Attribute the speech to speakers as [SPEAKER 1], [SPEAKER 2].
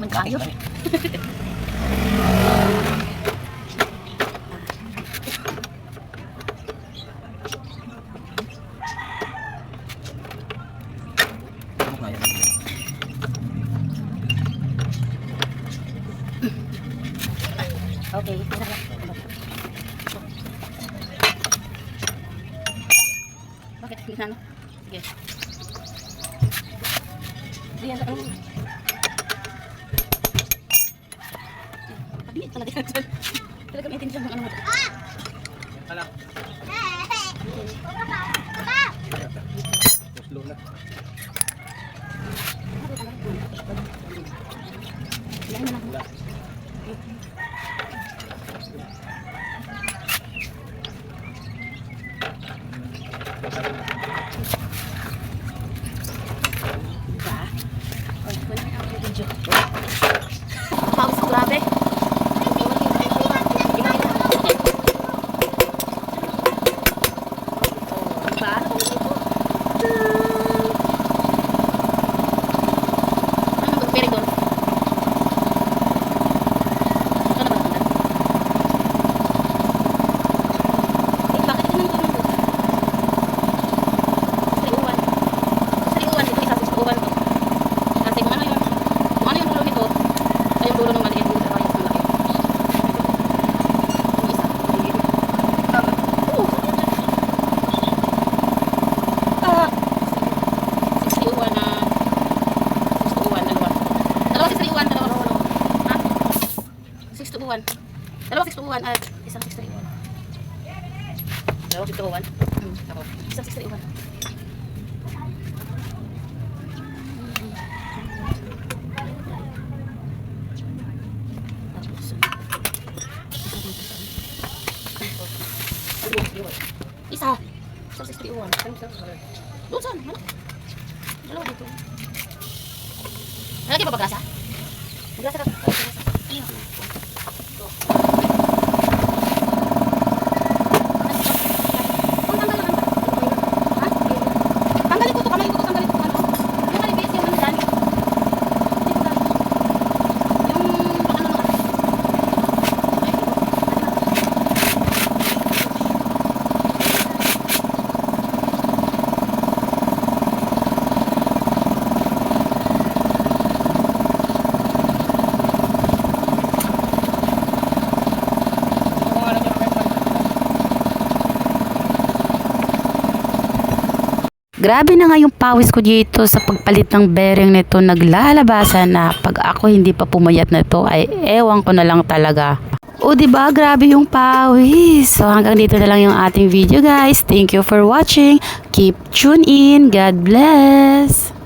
[SPEAKER 1] man kayo. Okay, bakit? Ano? Sige. Diyan sa ano? Tabi talaga yan. Talaga may intention ng ano mo.
[SPEAKER 2] Hala. Slow na.
[SPEAKER 1] Yan na lang. Pawis ko, grabe. Diba? Ano magpapiri doon? Ano ba naman? Eh, bakit ito nang tulong doon? Sariuan. Sariuan, ito isa sa sariuan to. Kasi kung ano yung dulo nito, ay yung dulo ng maliit yung sa kayas malaki. Yung isa. Oo. 631 na 621, dalawa. Dalawa 631, dalawa. Ha? 621. Dalawa 621 at isang 631. Dalawa 621. Ako. Isang 631. Isa. Isang 631. Doon saan? Ano? Dalawa dito. Nalagay pa ba grasa? Magrasa ka. Tanggalin ko to, tanggalin ko to. Yung malibis, yung ano dyan. Dito galing. Yung ano nung
[SPEAKER 3] Grabe na nga yung pawis ko dito sa pagpalit ng bearing nito. Naglalabasan na pag ako hindi pa pumayat na to ay ewan ko na lang talaga. O diba, grabe yung pawis. So hanggang dito na lang yung ating video guys. Thank you for watching. Keep tune in. God bless.